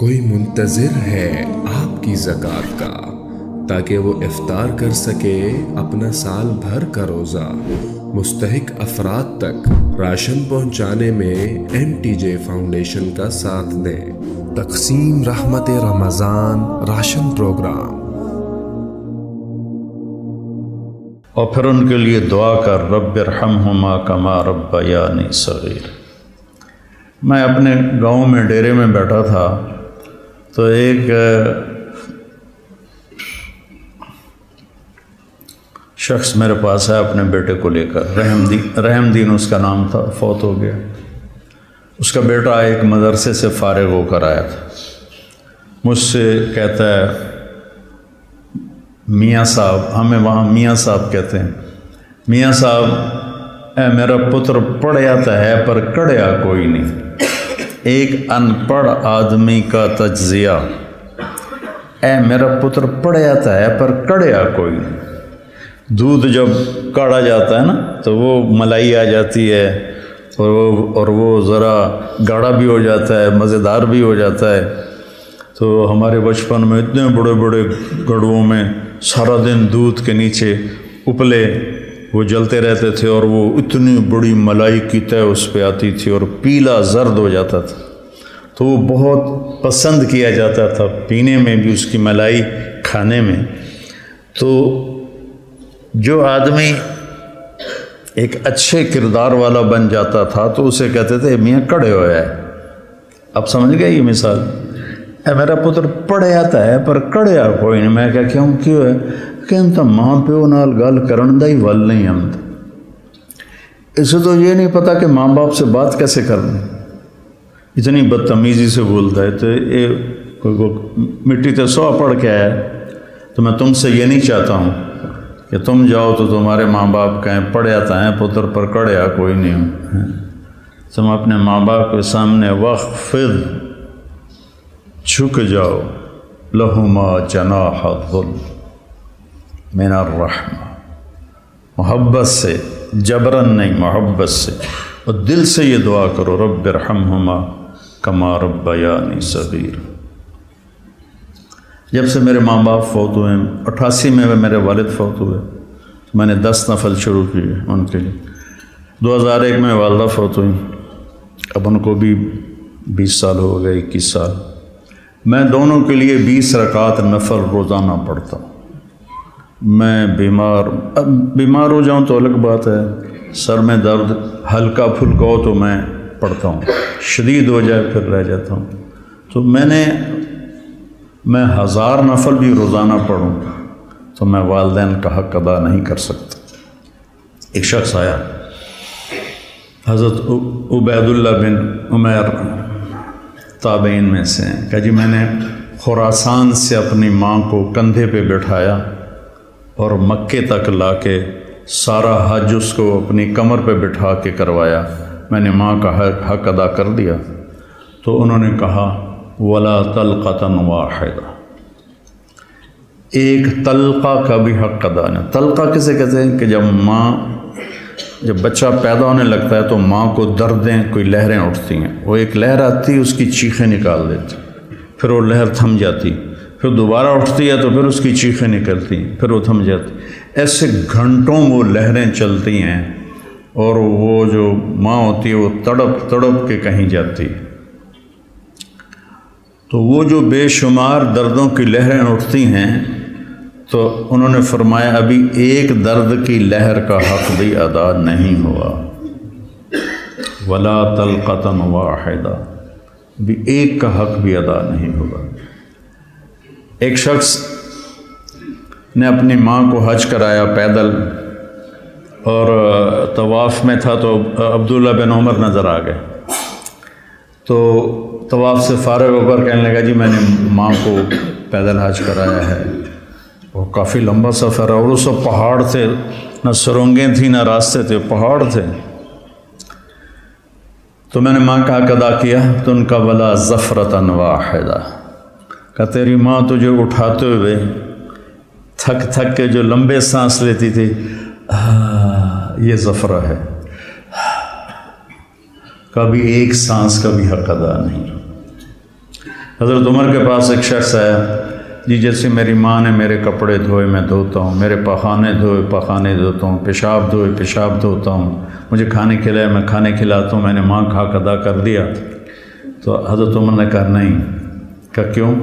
کوئی منتظر ہے آپ کی زکوٰۃ کا تاکہ وہ افطار کر سکے اپنا سال بھر کا روزہ۔ مستحق افراد تک راشن پہنچانے میں MTJ فاؤنڈیشن کا ساتھ دیں۔ تقسیم رحمت رمضان راشن پروگرام۔ اور پھر ان کے لیے دعا کر رب ارحمہما کما ربیانی صغیر۔ میں اپنے گاؤں میں ڈیرے میں بیٹھا تھا تو ایک شخص میرے پاس ہے اپنے بیٹے کو لے کر، رحم دین اس کا نام تھا، فوت ہو گیا۔ اس کا بیٹا ایک مدرسے سے فارغ ہو کر آیا تھا، مجھ سے کہتا ہے میاں صاحب، ہمیں وہاں میاں صاحب کہتے ہیں، میاں صاحب اے میرا پتر پڑھیا تو ہے پر کڑیا کوئی نہیں۔ ایک ان پڑھ آدمی کا تجزیہ، اے میرا پتر پڑھیا تو ہے پر کڑیا کوئی نہیں۔ دودھ جب کاڑا جاتا ہے نا تو وہ ملائی آ جاتی ہے اور وہ ذرا گاڑھا بھی ہو جاتا ہے، مزیدار بھی ہو جاتا ہے۔ تو ہمارے بچپن میں اتنے بڑے بڑے گڑھوں میں سارا دن دودھ کے نیچے اپلے وہ جلتے رہتے تھے اور وہ اتنی بڑی ملائی کی تہ اس پہ آتی تھی اور پیلا زرد ہو جاتا تھا، تو وہ بہت پسند کیا جاتا تھا پینے میں بھی، اس کی ملائی کھانے میں۔ تو جو آدمی ایک اچھے کردار والا بن جاتا تھا تو اسے کہتے تھے میاں کڑے ہویا ہے۔ اب سمجھ گئے یہ مثال؟ اے میرا پتر پڑھے آتا ہے پر کڑیا کوئی نہیں۔ میں کیوں ہے کہ تو ماں پیو نال گل کرن دا ہی ول نہیں آتا، اسے تو یہ نہیں پتا کہ ماں باپ سے بات کیسے کرنی، اتنی بدتمیزی سے بولتا ہے۔ تو یہ مٹی تے سو پڑھ کے آیا، تو میں تم سے یہ نہیں چاہتا ہوں کہ تم جاؤ تو تمہارے ماں باپ کہیں پڑھے آتا ہے پتر پر کڑیا کوئی نہیں ہوں۔ تم اپنے ماں باپ کے سامنے وخفض، جھک جاؤ، لہما جناح الذل من الرحمہ، محبت سے، جبرن نہیں، محبت سے، اور دل سے یہ دعا کرو رب ارحمہما کما ربیانی صغیر۔ جب سے میرے ماں باپ فوت ہوئے، 88 میں میرے والد فوت ہوئے، میں نے 10 نفل شروع کیے ان کے لیے۔ 2001 میں والدہ فوت ہوئی، اب ان کو بھی 20 سال ہو گئے، 21 سال۔ میں دونوں کے لیے 20 رکعت نفل روزانہ پڑھتا ہوں۔ میں بیمار ہو جاؤں تو الگ بات ہے، سر میں درد ہلکا پھلکا ہو تو میں پڑھتا ہوں، شدید ہو جائے پھر رہ جاتا ہوں۔ تو میں 1000 نفل بھی روزانہ پڑھوں تو میں والدین کا حق ادا نہیں کر سکتا۔ ایک شخص آیا، حضرت عبید اللہ بن عمیر تابعین میں سے ہیں، کہ جی میں نے خراسان سے اپنی ماں کو کندھے پہ بٹھایا اور مکے تک لا کے سارا حج اس کو اپنی کمر پہ بٹھا کے کروایا، میں نے ماں کا حق ادا کر دیا۔ تو انہوں نے کہا ولا طلقۃ واحدہ، ایک طلقہ کا بھی حق ادا نہیں۔ طلقہ کسے کہتے ہیں کہ جب بچہ پیدا ہونے لگتا ہے تو ماں کو دردیں، کوئی لہریں اٹھتی ہیں، وہ ایک لہر آتی ہے اس کی چیخیں نکال دیتی، پھر وہ لہر تھم جاتی، پھر دوبارہ اٹھتی ہے تو پھر اس کی چیخیں نکلتی ہیں، پھر وہ تھم جاتی۔ ایسے گھنٹوں وہ لہریں چلتی ہیں اور وہ جو ماں ہوتی ہے وہ تڑپ تڑپ کے کہیں جاتی ہے۔ تو وہ جو بے شمار دردوں کی لہریں اٹھتی ہیں، تو انہوں نے فرمایا ابھی ایک درد کی لہر کا حق بھی ادا نہیں ہوا، ولا طلقۃ واحدہ، بھی ایک کا حق بھی ادا نہیں ہوا۔ ایک شخص نے اپنی ماں کو حج کرایا پیدل، اور طواف میں تھا تو عبداللہ بن عمر نظر آ گئے، تو طواف سے فارغ ہو کر کہنے لگا جی میں نے ماں کو پیدل حج کرایا ہے۔ وہ کافی لمبا سفر ہے اور اس وقت پہاڑ تھے، نہ سرنگیں تھیں نہ راستے تھے، پہاڑ تھے۔ تو میں نے ماں کا حق ادا کیا، تو ان کا ولا زفرۃ واحدہ، کہ تیری ماں تجھے اٹھاتے ہوئے تھک تھک کے جو لمبے سانس لیتی تھی، یہ زفرہ ہے، کبھی ایک سانس کا بھی حق ادا نہیں۔ حضرت عمر کے پاس ایک شخص آیا، جی جیسے میری ماں نے میرے کپڑے دھوئے میں دھوتا ہوں، میرے پخانے دھوئے پخانے دھوتا ہوں، پیشاب دھوئے پیشاب دھوتا ہوں، مجھے کھانے کھلائے میں کھانے کھلاتا ہوں، میں نے ماں کا حق ادا کر دیا۔ تو حضرت عمر نے کہا نہیں۔ کہا کیوں؟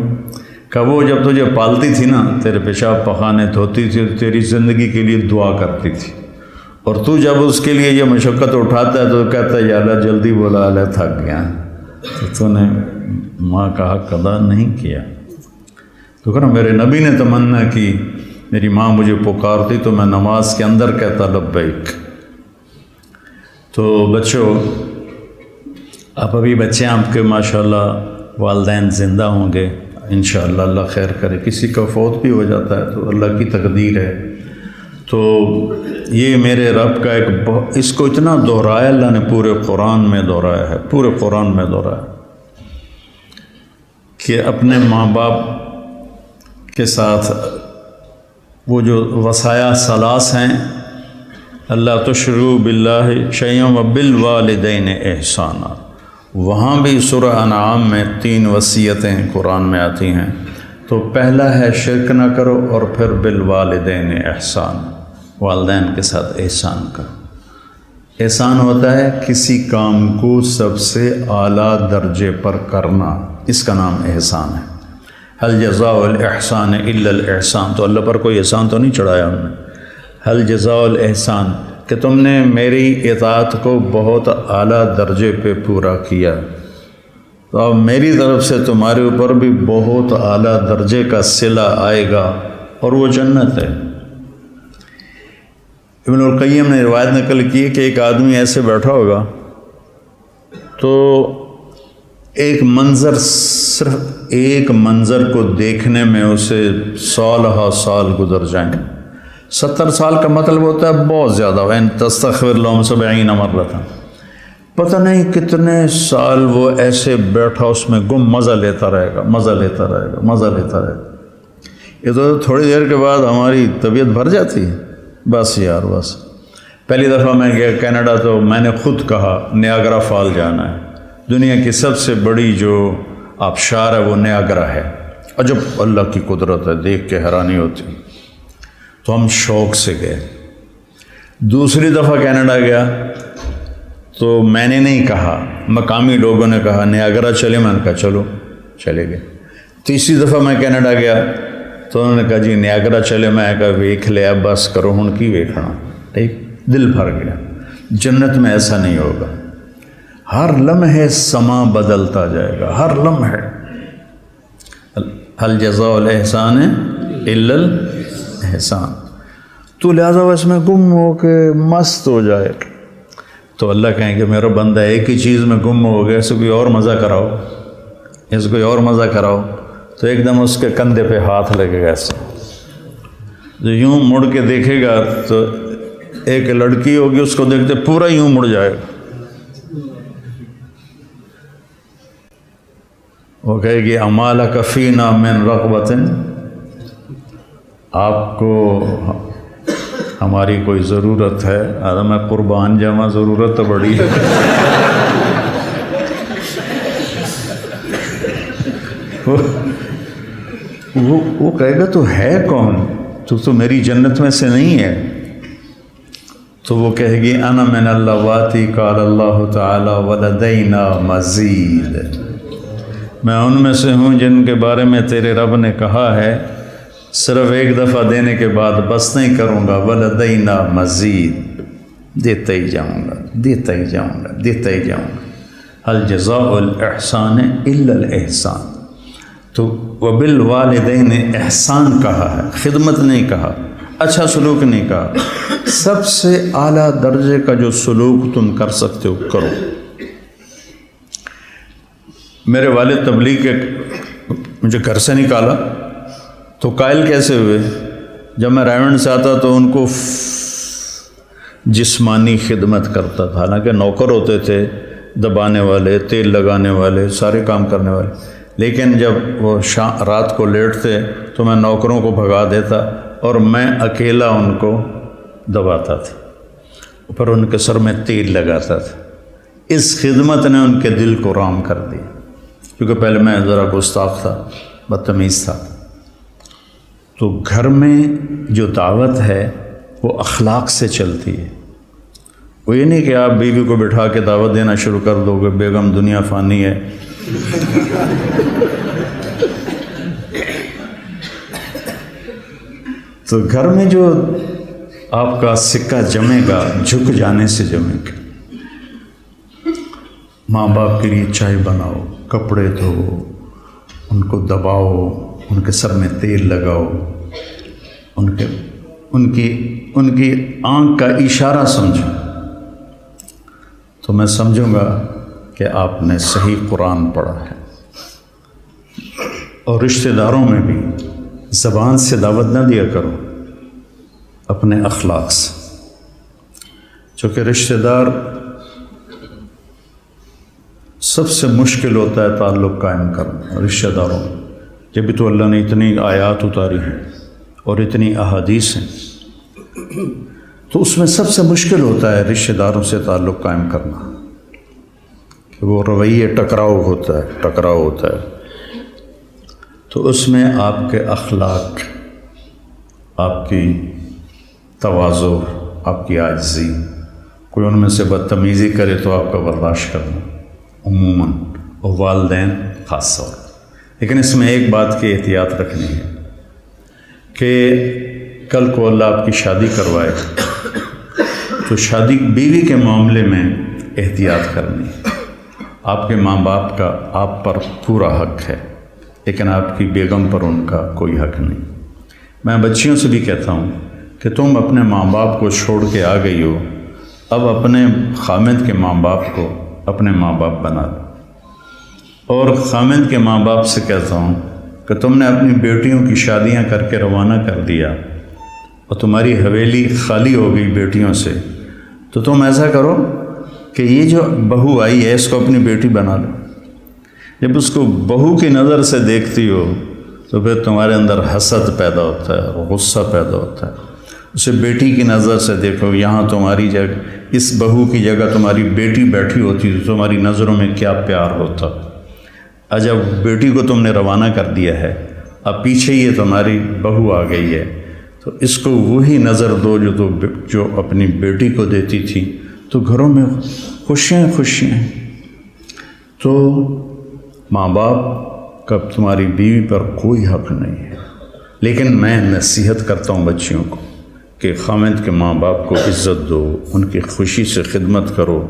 کہا وہ جب تجھے پالتی تھی نا، تیرے پیشاب پخانے دھوتی تھی، تیری زندگی کے لیے دعا کرتی تھی، اور تو جب اس کے لیے یہ مشقت اٹھاتا ہے تو کہتا ہے یا اللہ جلدی بولا، اللہ تھک گیا، تو نے ماں کا حق ادا نہیں کیا۔ تو کہنا میرے نبی نے تمنا کی، میری ماں مجھے پکارتی تو میں نماز کے اندر کہتا لبیک۔ تو بچوں، آپ ابھی بچے آپ کے ماشاءاللہ والدین زندہ ہوں گے انشاءاللہ، اللہ خیر کرے، کسی کا فوت بھی ہو جاتا ہے تو اللہ کی تقدیر ہے۔ تو یہ میرے رب کا اس کو اتنا دہرایا اللہ نے، پورے قرآن میں دہرایا ہے، پورے قرآن میں دہرایا کہ اپنے ماں باپ کے ساتھ وہ جو وصایا ثلاث ہیں، اللہ تشرکوا باللہ شیئا وبالوالدین احسانا، وہاں بھی سورہ انعام میں 3 وصیتیں قرآن میں آتی ہیں۔ تو پہلا ہے شرک نہ کرو، اور پھر بالوالدین احسان، والدین کے ساتھ احسان کرو۔ احسان ہوتا ہے کسی کام کو سب سے اعلیٰ درجے پر کرنا، اس کا نام احسان ہے۔ هل جزاء الاحسان الا الاحسان، تو اللہ پر کوئی احسان تو نہیں چڑھایا ہم نے۔ هل جزاء الاحسان کہ تم نے میری اطاعت کو بہت اعلیٰ درجے پہ پورا کیا، تو اب میری طرف سے تمہارے اوپر بھی بہت اعلیٰ درجے کا صلہ آئے گا، اور وہ جنت ہے۔ ابن القیم نے روایت نقل کی کہ ایک آدمی ایسے بیٹھا ہوگا تو ایک منظر، صرف ایک منظر کو دیکھنے میں اسے سالہ سال گزر جائیں۔ 70 سال کا مطلب ہوتا ہے بہت زیادہ، وَإِن تَسْتَغْفِرْ لَهُمْ 70 مَرَّةً، پتہ نہیں کتنے سال وہ ایسے بیٹھا اس میں گم مزہ لیتا رہے گا، مزہ لیتا رہے گا، مزہ لیتا رہے گا۔ یہ تو تھوڑی دیر کے بعد ہماری طبیعت بھر جاتی ہے، بس یار بس۔ پہلی دفعہ میں گیا کینیڈا تو میں نے خود کہا نیاگرا فال جانا ہے، دنیا کی سب سے بڑی جو آبشار ہے وہ نیاگرا ہے، عجب اللہ کی قدرت ہے، دیکھ کے حیرانی ہوتی۔ تو ہم شوق سے گئے۔ دوسری دفعہ کینیڈا گیا تو میں نے نہیں کہا، مقامی لوگوں نے کہا نیاگرا چلے، میں نے کہا چلو، چلے گئے۔ تیسری دفعہ میں کینیڈا گیا تو انہوں نے کہا جی نیاگرا چلے، میں کہا ویکھ لیا، بس کرو ہن کی ویکھنا، ٹھیک، دل بھر گیا۔ جنت میں ایسا نہیں ہوگا، ہر لمحے سما بدلتا جائے گا، ہر لمحے۔ هل جزاء الاحسان الا الاحسان، تو لہذا اس میں گم ہو کے مست ہو جائے تو اللہ کہیں گے میرا بندہ ایک ہی چیز میں گم ہو گیا، اسے کوئی اور مزہ کراؤ، اسے کوئی اور مزہ کراؤ، تو ایک دم اس کے کندھے پہ ہاتھ لگے گا ایسا، جو یوں مڑ کے دیکھے گا تو ایک لڑکی ہوگی اس کو دیکھتے پورا یوں مڑ جائے گا، وہ کہے گی امالک فینا من رغبت، آپ کو ہماری کوئی ضرورت ہے؟ میں قربان جاواں، ضرورت تو بڑی ہے۔ وہ کہے گا تو ہے کون، تو میری جنت میں سے نہیں ہے؟ تو وہ کہے گی انا من اللواتی قال اللہ تعالی ولدینا مزید، میں ان میں سے ہوں جن کے بارے میں تیرے رب نے کہا ہے صرف ایک دفعہ دینے کے بعد بس نہیں کروں گا، ولدینا مزید، دیتا ہی جاؤں گا، دیتا ہی جاؤں گا، دیتا ہی جاؤں گا۔ هل جزاء الاحسان الا الاحسان، تو وبالوالدین احسان کہا ہے، خدمت نہیں کہا، اچھا سلوک نہیں کہا، سب سے اعلیٰ درجے کا جو سلوک تم کر سکتے ہو کرو۔ میرے والد تبلیغ کے مجھے گھر سے نکالا تو قائل کیسے ہوئے؟ جب میں رائمنڈ سے آتا تو ان کو جسمانی خدمت کرتا تھا، حالانکہ نوکر ہوتے تھے، دبانے والے، تیل لگانے والے، سارے کام کرنے والے، لیکن جب وہ رات کو لیٹتے تو میں نوکروں کو بھگا دیتا اور میں اکیلا ان کو دباتا تھا، پھر ان کے سر میں تیل لگاتا تھا۔ اس خدمت نے ان کے دل کو رام کر دیا، کیونکہ پہلے میں ذرا گستاخ تھا، بدتمیز تھا. تو گھر میں جو دعوت ہے وہ اخلاق سے چلتی ہے. وہ یہ نہیں کہ آپ بیوی کو بٹھا کے دعوت دینا شروع کر دو کہ بیگم دنیا فانی ہے. تو گھر میں جو آپ کا سکہ جمے گا جھک جانے سے جمے گا. ماں باپ کے لیے چائے بناؤ، کپڑے دھو، ان کو دباؤ، ان کے سر میں تیل لگاؤ، ان کی آنکھ کا اشارہ سمجھو، تو میں سمجھوں گا کہ آپ نے صحیح قرآن پڑھا ہے. اور رشتہ داروں میں بھی زبان سے دعوت نہ دیا کرو، اپنے اخلاق سے. چونکہ رشتہ دار سب سے مشکل ہوتا ہے تعلق قائم کرنا رشتہ داروں میں. جب تو اللہ نے اتنی آیات اتاری ہیں اور اتنی احادیث ہیں، تو اس میں سب سے مشکل ہوتا ہے رشتہ داروں سے تعلق قائم کرنا، کہ وہ رویے ٹکراؤ ہوتا ہے. تو اس میں آپ کے اخلاق، آپ کی تواضع، آپ کی عاجزی، کوئی ان میں سے بدتمیزی کرے تو آپ کا برداشت کرنا عموماً، اور والدین خاص طور. لیکن اس میں ایک بات کی احتیاط رکھنی ہے کہ کل کو اللہ آپ کی شادی کروائے تو شادی بیوی کے معاملے میں احتیاط کرنی ہے. آپ کے ماں باپ کا آپ پر پورا حق ہے، لیکن آپ کی بیگم پر ان کا کوئی حق نہیں. میں بچیوں سے بھی کہتا ہوں کہ تم اپنے ماں باپ کو چھوڑ کے آ گئی ہو، اب اپنے خامد کے ماں باپ کو اپنے ماں باپ بنا دو. اور خامد کے ماں باپ سے کہتا ہوں کہ تم نے اپنی بیٹیوں کی شادیاں کر کے روانہ کر دیا اور تمہاری حویلی خالی ہو گئی بیٹیوں سے، تو تم ایسا کرو کہ یہ جو بہو آئی ہے اس کو اپنی بیٹی بنا لو. جب اس کو بہو کی نظر سے دیکھتی ہو تو پھر تمہارے اندر حسد پیدا ہوتا ہے، غصہ پیدا ہوتا ہے. اسے بیٹی کی نظر سے دیکھو، یہاں تمہاری جگہ، اس بہو کی جگہ تمہاری بیٹی بیٹھی ہوتی تو تمہاری نظروں میں کیا پیار ہوتا. جب بیٹی کو تم نے روانہ کر دیا ہے، اب پیچھے یہ تمہاری بہو آ گئی ہے، تو اس کو وہی نظر دو جو اپنی بیٹی کو دیتی تھی، تو گھروں میں خوشیاں. تو ماں باپ کا تمہاری بیوی پر کوئی حق نہیں ہے. لیکن میں نصیحت کرتا ہوں بچیوں کو کہ خامد کے ماں باپ کو عزت دو، ان کی خوشی سے خدمت کرو.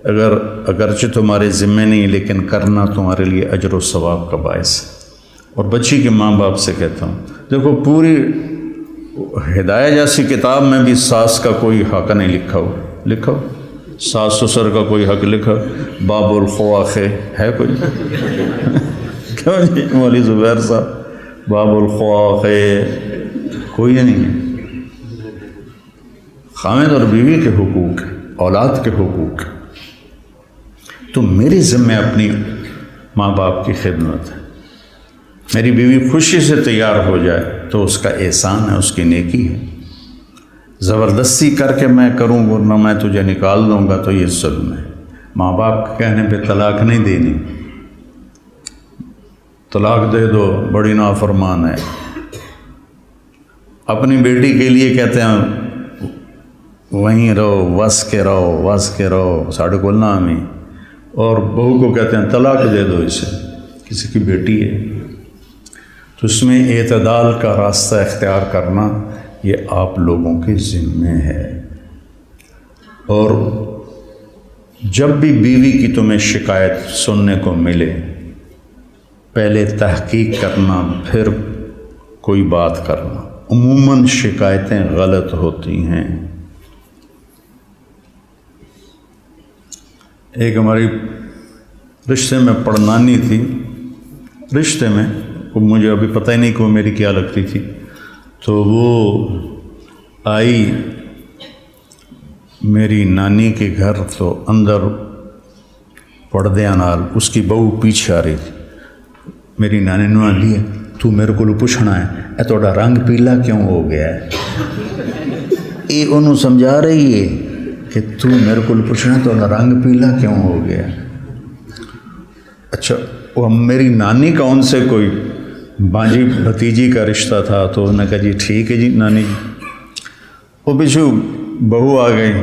اگرچہ تمہارے ذمے نہیں، لیکن کرنا تمہارے لیے اجر و ثواب کا باعث ہے. اور بچی کے ماں باپ سے کہتا ہوں، دیکھو پوری ہدایہ جیسی کتاب میں بھی ساس کا کوئی حق نہیں لکھا ہو. ساس سسر کا کوئی حق لکھا، باب الخواخ ہے کوئی؟ کیوں جی مولوی زبیر صاحب، باب الخواخ کوئی نہیں ہے. خامد اور بیوی کے حقوق، اولاد کے حقوق. تو میری ذمہ اپنی ماں باپ کی خدمت ہے. میری بیوی خوشی سے تیار ہو جائے تو اس کا احسان ہے، اس کی نیکی ہے. زبردستی کر کے میں کروں ورنہ میں تجھے نکال دوں گا تو یہ ظلم ہے. ماں باپ کے کہنے پہ طلاق نہیں دینی. طلاق دے دو، بڑی نافرمان ہے. اپنی بیٹی کے لیے کہتے ہیں وہیں رہو، وس کے رہو ساڑھے کو نام ہی. اور بہو کو کہتے ہیں طلاق دے دو اسے، کسی کی بیٹی ہے. تو اس میں اعتدال کا راستہ اختیار کرنا یہ آپ لوگوں کے ذمے ہے. اور جب بھی بیوی کی تمہیں شکایت سننے کو ملے، پہلے تحقیق کرنا، پھر کوئی بات کرنا. عموماً شکایتیں غلط ہوتی ہیں. ایک ہماری رشتے میں پڑنانی تھی، رشتے میں مجھے ابھی پتہ ہی نہیں کہ وہ میری کیا لگتی تھی. تو وہ آئی میری نانی کے گھر، تو اندر پردے نال اس کی بہو پیچھے آ رہی تھی. میری نانی نے آندی ہے تو میرے کو پوچھنا ہے اے تھوڑا رنگ پیلا کیوں ہو گیا ہے. یہ انہوں سمجھا رہی ہے کہ تو میرے کو پوچھنا تھوڑا رنگ پیلا کیوں ہو گیا. اچھا وہ میری نانی کا ان سے کوئی بانجی بھتیجی کا رشتہ تھا، تو انہوں نے کہا جی ٹھیک ہے جی نانی جی۔ وہ پچھو بہو آ گئی،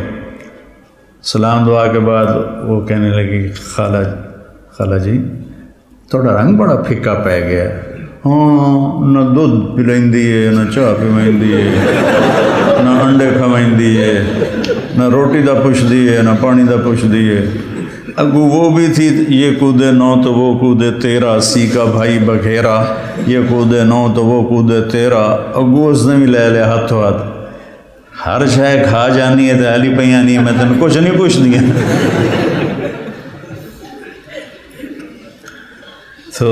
سلام دعا کے بعد وہ کہنے لگی خالہ جی تھوڑا رنگ بڑا پھکا پی گیا، ہاں نہ دودھ پلائندی ہے، نہ چاہ پیوائندی ہے، نہ انڈے کھوائندی ہے، نہ روٹی دا پوچھدی ہے، نہ پانی دا پوچھدی ہے۔ اگو وہ بھی تھی یہ کودے نو تو وہ کودے تیرا، سی کا بھائی بگھیرا، یہ کودے نو تو وہ کودے تیرا۔ اگو اس نے بھی لے لیا ہاتھوں ہاتھ، ہر شے کھا جانی ہے تو حالی پہ آنی ہے، میں تین کچھ نہیں پوچھ دیا۔ تو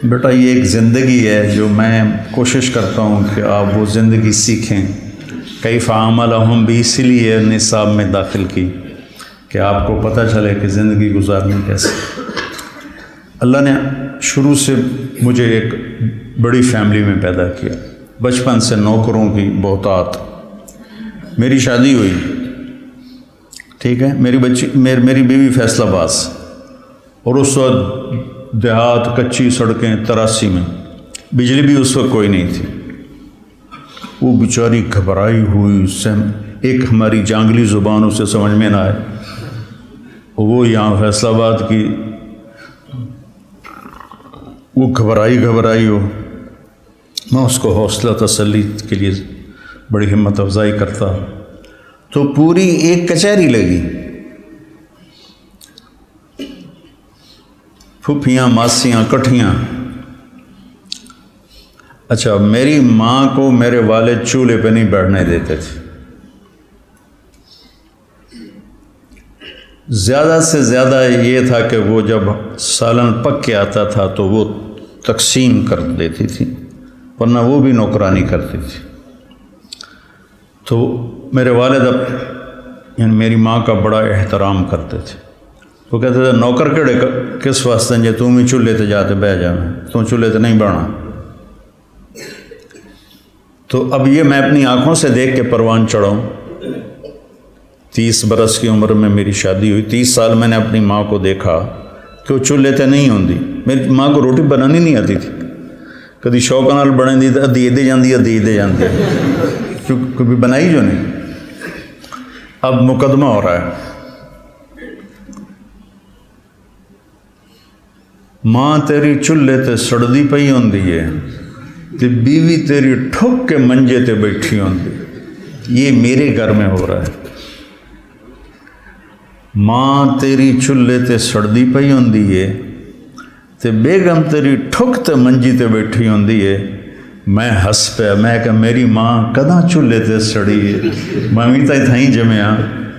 بیٹا یہ ایک زندگی ہے جو میں کوشش کرتا ہوں کہ آپ وہ زندگی سیکھیں۔ کیف عاملہم بھی اسی لیے نصاب میں داخل کی کہ آپ کو پتہ چلے کہ زندگی گزارنی کیسے۔ اللہ نے شروع سے مجھے ایک بڑی فیملی میں پیدا کیا، بچپن سے نوکروں کی بہتات۔ میری شادی ہوئی، ٹھیک ہے، میری بیوی فیصل آباد، اور اس وقت دیہات کچی سڑکیں 83 میں، بجلی بھی اس وقت کوئی نہیں تھی۔ وہ بیچاری گھبرائی ہوئی، ایک ہماری جانگلی زبان اسے سمجھ میں نہ آئے، وہ یہاں فیصل آباد کی، وہ گھبرائی ہو۔ میں اس کو حوصلہ تسلی کے لیے بڑی ہمت افزائی کرتا، تو پوری ایک کچہری لگی، پھوپھیاں ماسیاں کٹھیاں۔ اچھا، میری ماں کو میرے والد چولہے پہ نہیں بیٹھنے دیتے تھے، زیادہ سے زیادہ یہ تھا کہ وہ جب سالن پک کے آتا تھا تو وہ تقسیم کر دیتی تھی، ورنہ وہ بھی نوکرانی کرتی تھی۔ تو میرے والد یعنی میری ماں کا بڑا احترام کرتے تھے۔ وہ کہتے تھے نوکر کیڑے کس واسطے جے تم ہی چولہے تے جاتے بہ جانا، تم چولہے تے نہیں بہنا۔ تو اب یہ میں اپنی آنکھوں سے دیکھ کے پروان چڑھاؤں۔ 30 برس کی عمر میں میری شادی ہوئی، 30 سال میں نے اپنی ماں کو دیکھا کہ وہ چولہے تے نہیں ہوندی۔ میری ماں کو روٹی بنانی نہیں آتی تھی، کدی شوق نال بنے دی تو ادھی دے جاندی کبھی بنائی جو نہیں۔ اب مقدمہ ہو رہا ہے، ماں تیری چولہے تے سڑدی پئی ہوندی ہے تے بیوی تیری ٹھک کے منجے تے بیٹھی ہوندی۔ یہ میرے گھر میں ہو رہا ہے، ماں تیری چولہے تے سڑدی پئی ہوندی ہے تے بیگم تیری ٹھک تے منجی تے بیٹھی ہوندی ہے۔ میں ہس پیا، میں کہ میری ماں کداں چولہے تے سڑی ہے، میں بھی تھائیں جمیا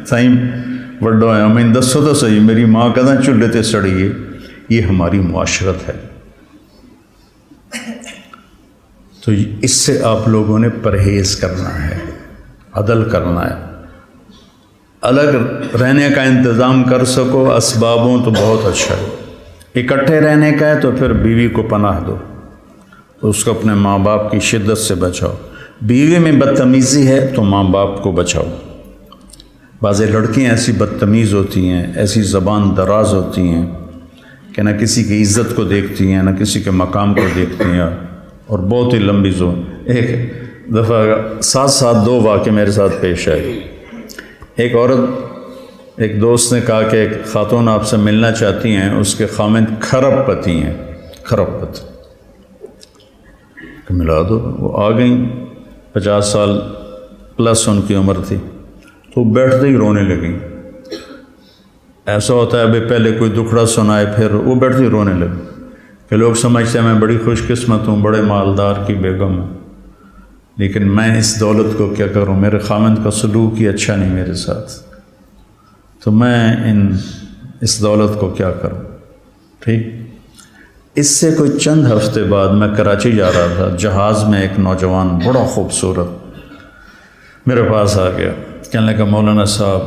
تھائیں وڈا ہویا، میں دسو تو صحیح میری ماں کداں چولہے تے سڑی ہے۔ یہ ہماری معاشرت ہے، تو اس سے آپ لوگوں نے پرہیز کرنا ہے، عدل کرنا ہے۔ الگ رہنے کا انتظام کر سکو اسبابوں تو بہت اچھا ہے، اکٹھے رہنے کا ہے تو پھر بیوی کو پناہ دو، اس کو اپنے ماں باپ کی شدت سے بچاؤ۔ بیوی میں بدتمیزی ہے تو ماں باپ کو بچاؤ۔ بعض لڑکیاں ایسی بدتمیز ہوتی ہیں، ایسی زبان دراز ہوتی ہیں کہ نہ کسی کی عزت کو دیکھتی ہیں، نہ کسی کے مقام کو دیکھتی ہیں، اور بہت ہی لمبی ایک دفعہ ساتھ 2 واقعے میرے ساتھ پیش آئے۔ ایک عورت، ایک دوست نے کہا کہ ایک خاتون آپ سے ملنا چاہتی ہیں، اس کے خامند کھرب پتی ہیں، کھرب پتی، کہ ملا دو۔ وہ آ گئیں، 50 سال پلس ان کی عمر تھی، تو بیٹھتے ہی رونے لگیں۔ ایسا ہوتا ہے ابھی پہلے کوئی دکھڑا سنائے پھر وہ بیٹھتے ہی رونے لگے کہ لوگ سمجھتے ہیں میں بڑی خوش قسمت ہوں، بڑے مالدار کی بیگم ہوں، لیکن میں اس دولت کو کیا کروں، میرے خامند کا سلوک ہی اچھا نہیں میرے ساتھ، تو میں اس دولت کو کیا کروں۔ ٹھیک، اس سے کوئی چند ہفتے بعد میں کراچی جا رہا تھا، جہاز میں ایک نوجوان بڑا خوبصورت میرے پاس آ گیا، کہنے لگا مولانا صاحب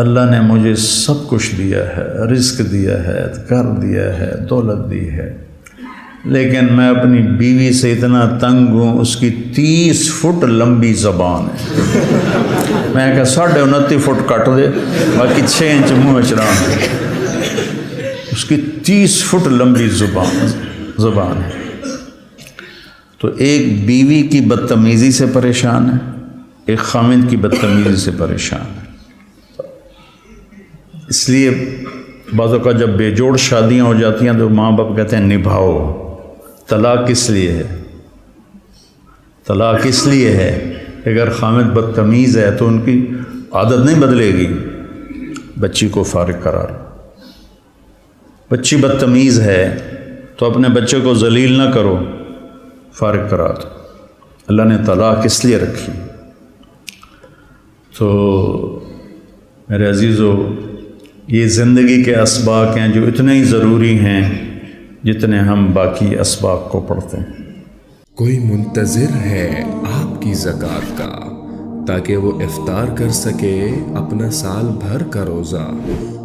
اللہ نے مجھے سب کچھ دیا ہے، رزق دیا ہے، گھر دیا ہے، دولت دی ہے، لیکن میں اپنی بیوی سے اتنا تنگ ہوں، اس کی 30 فٹ لمبی زبان ہے۔ میں کہا 29.5 فٹ کٹ دے، باقی 6 انچ منہ چڑھا۔ اس کی 30 فٹ لمبی زبان ہے. تو ایک بیوی کی بدتمیزی سے پریشان ہے، ایک خامند کی بدتمیزی سے پریشان ہے. اس لیے بعض اوقات جب بے جوڑ شادیاں ہو جاتی ہیں تو ماں باپ کہتے ہیں نبھاؤ. طلاق کس لیے ہے؟ طلاق اس لیے ہے اگر خامد بدتمیز ہے تو ان کی عادت نہیں بدلے گی، بچی کو فارغ کرا لو. بچی بدتمیز ہے تو اپنے بچے کو ذلیل نہ کرو، فارغ کرا دو. اللہ نے طلاق اس لیے رکھی. تو میرے عزیزو، یہ زندگی کے اسباق ہیں جو اتنے ہی ضروری ہیں جتنے ہم باقی اسباق کو پڑھتے ہیں. کوئی منتظر ہے آپ کی زکوٰۃ کا تاکہ وہ افطار کر سکے اپنا سال بھر کا روزہ.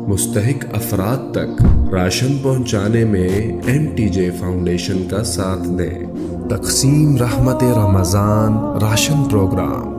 مستحق افراد تک راشن پہنچانے میں MTJ فاؤنڈیشن کا ساتھ دیں. تقسیم رحمت رمضان راشن پروگرام